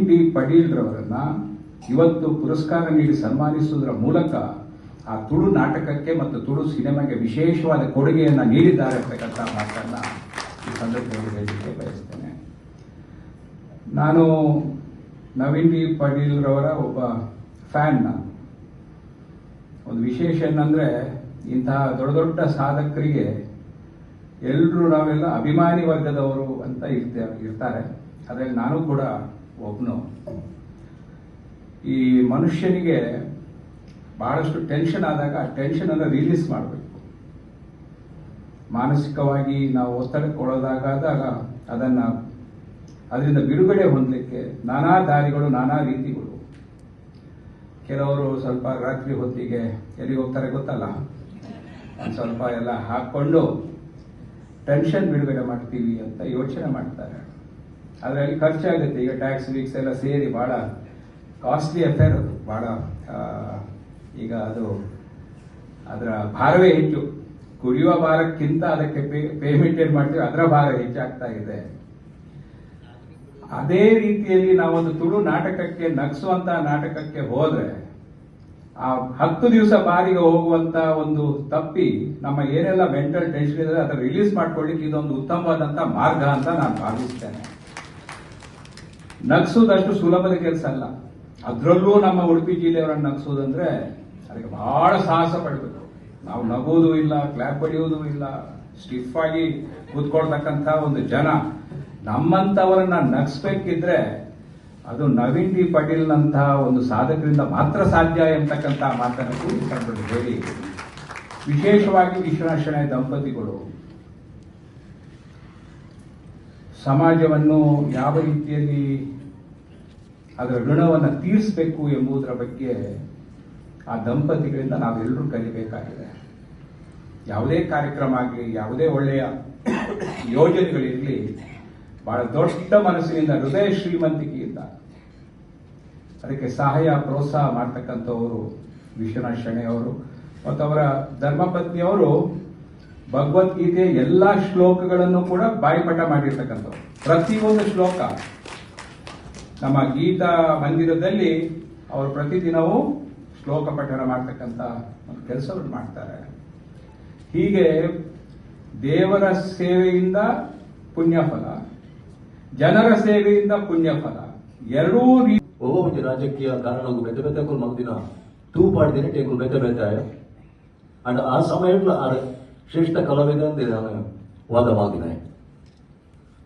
D ಪಡೀಲ್ರವರನ್ನ ಇವತ್ತು ಪುರಸ್ಕಾರ ನೀಡಿ ಸನ್ಮಾನಿಸುವುದರ ಮೂಲಕ ಆ ತುಳು ನಾಟಕಕ್ಕೆ ಮತ್ತು ತುಳು ಸಿನಿಮಾಗೆ ವಿಶೇಷವಾದ ಕೊಡುಗೆಯನ್ನು ನೀಡಿದ್ದಾರೆ ಅಂತಕ್ಕಂಥ ಮಾತನ್ನ ಈ ಸಂದರ್ಭದಲ್ಲಿ ಹೇಳಲಿಕ್ಕೆ ಬಯಸ್ತೇನೆ. ನಾನು ನವೀನ್ ಡಿ ಪಡೀಲ್ರವರ ಒಬ್ಬ ಫ್ಯಾನ್. ನಾನು ಒಂದು ವಿಶೇಷ ಏನಂದ್ರೆ ಇಂತಹ ದೊಡ್ಡ ದೊಡ್ಡ ಸಾಧಕರಿಗೆ ಎಲ್ಲರೂ ನಾವೆಲ್ಲ ಅಭಿಮಾನಿ ವರ್ಗದವರು ಅಂತ ಇರ್ತಾರೆ. ಅದರಲ್ಲಿ ನಾನು ಕೂಡ ಒಬ್ಬನು. ಈ ಮನುಷ್ಯನಿಗೆ ಬಹಳಷ್ಟು ಟೆನ್ಷನ್ ಆದಾಗ ಆ ಟೆನ್ಷನ್ ಅನ್ನು ರಿಲೀಸ್ ಮಾಡಬೇಕು. ಮಾನಸಿಕವಾಗಿ ನಾವು ಒತ್ತಡಕ್ಕೊಳಗಾದಾಗ ಅದರಿಂದ ಬಿಡುಗಡೆ ಹೊಂದಲಿಕ್ಕೆ ನಾನಾ ದಾರಿಗಳು, ನಾನಾ ರೀತಿಗಳು. ಕೆಲವರು ಸ್ವಲ್ಪ ರಾತ್ರಿ ಹೊತ್ತಿಗೆ ಎಲ್ಲಿಗೆ ಹೋಗ್ತಾರೆ ಗೊತ್ತಲ್ಲ, ಒಂದು ಸ್ವಲ್ಪ ಎಲ್ಲ ಹಾಕೊಂಡು ಟೆನ್ಷನ್ ಬಿಡುಗಡೆ ಮಾಡ್ತೀವಿ ಅಂತ ಯೋಚನೆ ಮಾಡ್ತಾರೆ. ಆದರೆ ಅಲ್ಲಿ ಖರ್ಚಾಗುತ್ತೆ. ಈಗ ಟ್ಯಾಕ್ಸ್ ವೀಕ್ಸ್ ಎಲ್ಲ ಸೇರಿ ಬಹಳ ಕಾಸ್ಟ್ಲಿ ಅಫೇರ್ ಅದು. ಬಹಳ ಈಗ ಅದರ ಭಾರವೇ ಹೆಚ್ಚು. ಕುಡಿಯುವ ಭಾರಕ್ಕಿಂತ ಅದಕ್ಕೆ ಪೇಮೆಂಟ್ ಏನ್ ಮಾಡ್ತೀವಿ ಅದರ ಭಾರ ಹೆಚ್ಚಾಗ್ತಾ ಇದೆ. ಅದೇ ರೀತಿಯಲ್ಲಿ ನಾವೊಂದು ತುಳು ನಾಟಕಕ್ಕೆ, ನಗಿಸುವಂತ ನಾಟಕಕ್ಕೆ ಹೋದ್ರೆ ಆ 10 ದಿವಸ ಬಾರಿಗೆ ಹೋಗುವಂತ ಒಂದು ತಪ್ಪಿ ನಮ್ಮ ಏನೆಲ್ಲ ಮೆಂಟಲ್ ಟೆನ್ಷನ್ ಇದೆ ಅದನ್ನ ರಿಲೀಸ್ ಮಾಡ್ಕೊಳ್ಳಿಕ್ಕೆ ಇದೊಂದು ಉತ್ತಮವಾದಂತ ಮಾರ್ಗ ಅಂತ ನಾನು ಭಾವಿಸ್ತೇನೆ. ನಗಿಸೋದಷ್ಟು ಸುಲಭದ ಕೆಲಸ ಅಲ್ಲ. ಅದರಲ್ಲೂ ನಮ್ಮ ಉಡುಪಿ ಜಿಲ್ಲೆಯವರನ್ನು ನಗಿಸೋದಂದ್ರೆ ಅದಕ್ಕೆ ಬಹಳ ಸಾಹಸ ಪಡಬೇಕು. ನಾವು ನಗೋದು ಇಲ್ಲ, ಕ್ಲಾಪ್ ಹೊಡೆಯೋದು ಇಲ್ಲ, ಸ್ಟಿಫ್ ಆಗಿ ಕೂತ್ಕೊಳ್ತಕ್ಕಂಥ ಒಂದು ಜನ ನಮ್ಮಂತವರನ್ನ ನಗಿಸ್ಬೇಕಿದ್ರೆ ಅದು ನವೀನ್ ಡಿ ಪಟೇಲ್ನಂತಹ ಒಂದು ಸಾಧಕರಿಂದ ಮಾತ್ರ ಸಾಧ್ಯ ಎಂಬತಕ್ಕಂಥ ಮಾತನ್ನು ಹೇಳಿ, ವಿಶೇಷವಾಗಿ ವಿಶ್ವನಾಥ ಶೆಣೈ ದಂಪತಿಗಳು ಸಮಾಜವನ್ನು ಯಾವ ರೀತಿಯಲ್ಲಿ ಅದರ ಋಣವನ್ನು ತೀರಿಸಬೇಕು ಎಂಬುದರ ಬಗ್ಗೆ ಆ ದಂಪತಿಗಳಿಂದ ನಾವೆಲ್ಲರೂ ಕಲಿಬೇಕಾಗಿದೆ. ಯಾವುದೇ ಕಾರ್ಯಕ್ರಮ ಆಗಲಿ, ಯಾವುದೇ ಒಳ್ಳೆಯ ಯೋಜನೆಗಳಿರಲಿ, ಬಹಳ ದೊಡ್ಡ ಮನಸ್ಸಿನಿಂದ, ಹೃದಯ ಶ್ರೀಮಂತಿಕೆಯಿಂದ ಅದಕ್ಕೆ ಸಹಾಯ ಪ್ರೋತ್ಸಾಹ ಮಾಡ್ತಕ್ಕಂಥವರು ವಿಶ್ವನಾಥ ಶೆಣೈ ಅವರು ಮತ್ತು ಅವರ ಧರ್ಮಪತ್ನಿಯವರು ಭಗವದ್ಗೀತೆಯ ಎಲ್ಲಾ ಶ್ಲೋಕಗಳನ್ನು ಕೂಡ ಬಾಯಿಪಾಠ ಮಾಡಿರ್ತಕ್ಕಂಥವ್ರು. ಪ್ರತಿಯೊಂದು ಶ್ಲೋಕ ನಮ್ಮ ಗೀತಾ ಮಂದಿರದಲ್ಲಿ ಅವರು ಪ್ರತಿದಿನವೂ ಶ್ಲೋಕ ಪಠಣ ಮಾಡ್ತಕ್ಕಂಥ ಒಂದು ಕೆಲಸವನ್ನು ಮಾಡ್ತಾರೆ. ಹೀಗೆ ದೇವರ ಸೇವೆಯಿಂದ ಪುಣ್ಯಫಲ, ಜನರ ಸೇವೆಯಿಂದ ಪುಣ್ಯಫಲ ಎರಡೂ ಒಂದು ರಾಜಕೀಯ ಕಾರಣಕ್ಕೂ ಬೆತ್ತ ಬೆತ್ತಕ್ಕೂ ಮಗದಿನ ತೂಪಾಡ್ದಿನ ಟೇಕು ಬೆತ್ತ ಬೆತ್ತಾಯ ಅಂಡ್ ಆ ಸಮಯದಲ್ಲಿ ಆ ಶ್ರೇಷ್ಠ ಕಲಾವಿದ ಅಂತ ನಾನು ವಾದವಾಗಿನ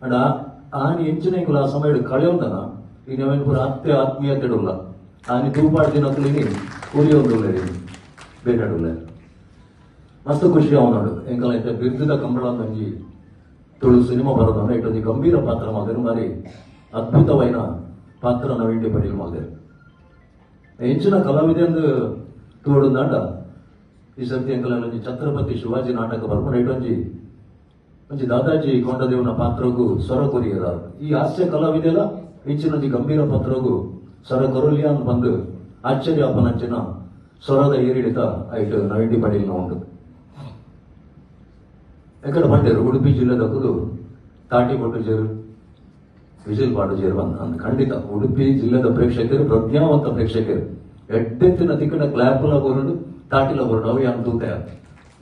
ಅಂಡ್ ಆನಿ ಹೆಂಚಿನ ಆ ಸಮಯ ಕಳೆಯೋದನ ಈ ನಾವೇನು ಪೂರ ಆತ್ಮೀಯತೆ ಇಡಲ್ಲ. ಆನಿ ತೂಪಾಡ್ದಿನಕ್ಕಲಿನಿ ಉರಿಯೋದಿಲ್ಲ, ಬೇಕಾಡಿಲ್ಲ. ಮಸ್ತ್ ಖುಷಿ ಅವನಾಡು ಎಂಕಲ ಇಂಥ ಬಿರ್ದಿದ ಕಂಬಳ ನಂಜಿ ತುಳು ಸಿನಿಮಾ ಬರೋದನ್ನ ಇಟ್ಟೊಂದು ಗಂಭೀರ ಪಾತ್ರ ಮಾಡಿದ್ರು. ಮಾರಿ ಅದ್ಭುತವಾದ ಪಾತ್ರ ನವೀನ್ ಡಿ ಪಟೇಲ್ ಮಾಡಿದ್ರು. ಹೆಚ್ಚಿನ ಕಲಾವಿದೆ ಅಂದು ತೋಡುಂದಾಂಡ ಈ ಸರ್ತಿ ಎಂಕಲ ಛತ್ರಪತಿ ಶಿವಾಜಿ ನಾಟಕ ಬರ್ಕೊಂಡು ಇಟ್ಟೊಂಜಿ ಒಂಜಿ ದಾದಾಜಿ ಕೊಂಡದೇವನ ಪಾತ್ರಗೂ ಸ್ವರ ಕೊರಿಯದ ಈ ಹಾಸ್ಯ ಕಲಾವಿದೆಲ್ಲ ಹೆಚ್ಚಿನೊಂದು ಗಂಭೀರ ಪಾತ್ರಗೂ ಸ್ವರ ಕೊರಲಿಯ ಅಂತ ಬಂದು ಆಶ್ಚರ್ಯ ಅಪ್ಪನಂಚಿನ ಸ್ವರದ ಏರಿಳಿತ ಆಯ್ತು ನವೀನ್ ಡಿ ಪಟೇಲ್ನ ಉಂಟು. ಎಕಡೆ ಬಂದಿರು ಉಡುಪಿ ಜಿಲ್ಲೆದಕ್ಕೂ ತಾಟಿ ಕೊಟ್ಟು ಜೇರು ವಿಜಿಲ್ ಪಾಡು ಜೇರು ಅಂತ ಖಂಡಿತ ಉಡುಪಿ ಜಿಲ್ಲೆದ ಪ್ರೇಕ್ಷಕರು ಪ್ರಜ್ಞಾವಂತ ಪ್ರೇಕ್ಷಕರು ಎಡ್ಡೆತ್ತಿನ ತಿಕ್ಕಡ ಕ್ಲಾಪ್ಲ ಬರೋದು ತಾಟಿಲ ಬರೋದು ಅವು ಏನು ತೂತ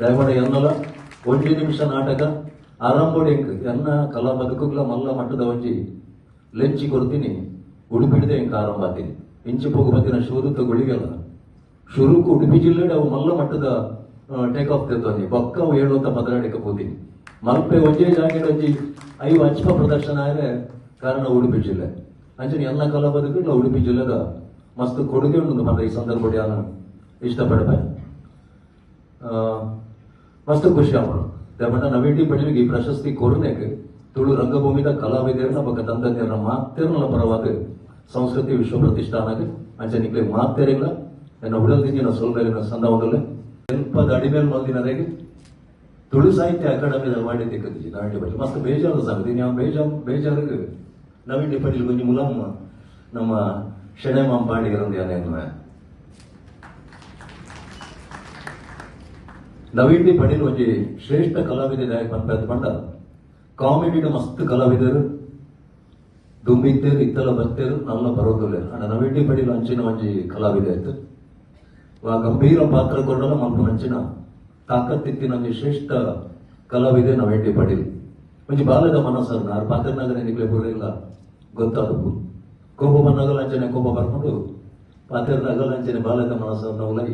ದಯಮಾಡಿ ಎನ್ನಲ್ಲ 1 ನಿಮಿಷ ನಾಟಕ ಆರಂಭೋಡಿ ಎನ್ನ ಕಲಾ ಬದುಕುಗಳ ಮಲ್ಲ ಮಟ್ಟದ ಒಂಜಿ ಲೆಂಚಿ ಕೊಡ್ತೀನಿ ಉಡುಪಿಡಿದೆ ಹೆಂಗೆ ಆರಂಭ ಆತೀನಿ ಇಂಚು ಹೋಗು ಬತ್ತಿನ ಶುರು ತಗೊಳ್ಳಿಗಲ್ಲ ಶುರುಕು ಉಡುಪಿ ಜಿಲ್ಲೆ ಅವು ಮಲ್ಲ ಮಟ್ಟದ ಟೇಕ್ ಆಫ್ ತೆತ್ತೊಂದಿ ಪಕ್ಕ ಅವು ಹೇಳುವಂತ ಪದರಾಡಿಕ ಹೋತೀನಿ ಮಲ್ಪೆ ಒಂಜೇ ಜಾಗ ಒಂಜಿ 5 ಅಚ್ಪ ಪ್ರದರ್ಶನ ಆದರೆ ಕಾರಣ ಉಡುಪಿ ಜಿಲ್ಲೆ ಅಂಚನೆ ಎಲ್ಲ ಕಲಾ ಬದುಕುಗಳ ಉಡುಪಿ ಜಿಲ್ಲೆದ ಮಸ್ತ್ ಕೊಡುಗೆ ಉಂಟು ಬಂದ ಈ ಸಂದರ್ಭದಲ್ಲಿ ನಾನು ಇಷ್ಟಪಡ್ಬೆ. ಮಸ್ತ್ ಖುಷಿ ಅವನು ದಯಮಾಡ ನವೀನ್ ಡಿ ಪಟೇಲ್ಗೆ ಈ ಪ್ರಶಸ್ತಿ ಕೊರನೆಗೆ ತುಳು ರಂಗಭೂಮಿದ ಕಲಾವಿದರನ್ನ ಬಗ್ಗೆ ತಂತ್ರಜ್ಞರ ಮಾತೇರನ ಪರವಾದ ಸಂಸ್ಕೃತಿ ವಿಶ್ವ ಪ್ರತಿಷ್ಠಾನಕ್ಕೆ ಅಂಚನಿಗೆ ಮಾತೇರಿಲ್ಲ ಎನ್ನ ಉಡಲ್ದಿನ ಸೊಲ್ಮೇಲಿನ ಸಂದರ್ಭದಲ್ಲಿ ಸ್ವಲ್ಪ ಅಡಿಮೇಲೆ ಬಂದಿನದಾಗಿ ತುಳು ಸಾಹಿತ್ಯ ಅಕಾಡೆಮಿ ಅವಾರ್ಡ್ ತೆಗೆದಿದ್ದೆ ನವೀನ್ ಡಿ ಪಟೇಲ್. ಮಸ್ತ್ ಬೇಜಾರು ಸಾಗುತ್ತೆ ನಾವು ಬೇಜಾರಿಗೆ ನವೀನ್ ಡಿ ಪಟೇಲ್ ಕೊಂಚ ಮುಲಮ್ಮ ನಮ್ಮ ಶೆಣೈ ಮಾಮ ಪಾಡಿಗರಂದು ಯಾನೇನು ನವೀನ್ ಡಿ ಪಟೇಲ್ ಒಂಜಿ ಶ್ರೇಷ್ಠ ಕಲಾವಿದ ಪಂಡ ಕಾಮಿಡಿನ ಮಸ್ತ್ ಕಲಾವಿದರು ದುಂಬಿತ್ತೇರು ಇತ್ತಲ ಬರ್ತೇರು ನಲ್ಲ ಬರೋದಿಲ್ಲ ಅಂಡ ನವೆಂಟಿ ಪಡಿಲು ಅಂಚಿನ ಒಂಜಿ ಕಲಾವಿದೆ ಆಯ್ತು ಆ ಗಂಭೀರ ಪಾತ್ರ ಕೊಡಲ ಮಲ್ಪ ಅಂಚಿನ ತಾಕತ್ತಿತ್ತಿನ ಒಂಜಿ ಶ್ರೇಷ್ಠ ಕಲಾವಿದೆ ನವೆಂಟಿ ಪಡಿಲ್ ಒಂಜಿ ಬಾಲ್ಯದ ಮನಸ್ಸನ್ನು ಆರು ಪಾತ್ರನಾಗನೆ ನಿಗ್ಲೆ ಬುರ್ರೆಲ್ಲ ಗೊತ್ತಾದಪ್ಪು ಕೋಪ ಬಂದಾಗಲ ಅಂಚನೆ ಕೋಪ ಬರ್ಕೊಂಡು ಪಾತ್ರನಾಗಲ ಅಂಚನೆ ಬಾಲ್ಯದ ಮನಸ್ಸನ್ನು ಉಲೈ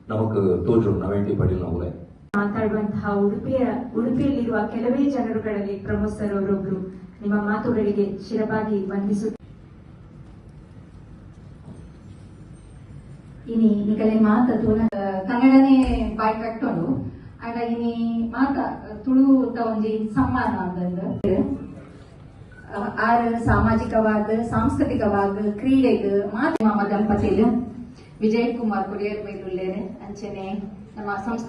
ನಮಕ್ ತೋಜು ನವೆಂಟಿ ಪಡಿಲ್ ಉಲೈ ಮಾತಾಡುವಂತಹ ಉಡುಪಿಯಲ್ಲಿರುವ ಕೆಲವೇ ಜನರುಗಳಲ್ಲಿ ಪ್ರಮೋದ್ ಸರ್ ಅವರೊಬ್ರು. ನಿಮ್ಮ ಮಾತುಗಳಿಗೆ ಶಿರವಾಗಿ ವಂದಿಸುತ್ತಾರೆ. ಇನಿ ನಿಕಲೆ ಮಾತ ತೂನ ಕನ್ನಡನೇ ಬಾಯ್ ಕಟ್ಟೋಡು ಆಗ ಇನಿ ಮಾತ ತುಳು ಒಂಜಿ ಸಮ್ಮಾನ ಅಂದಂದು ಆರ್ ಸಾಮಾಜಿಕವಾದ ಸಾಂಸ್ಕೃತಿಕವಾದ ಕ್ರೀಡೆಗ್ ಮಾತ ದಂಪತಿಲು ವಿಜಯ್ ಕುಮಾರ್ ಕುರಿಯರ್ ಬೈದುಲ್ಲೇರು ಅಂಚನೆ ನಮ್ಮ ಸಂಸ್ಕೃತಿ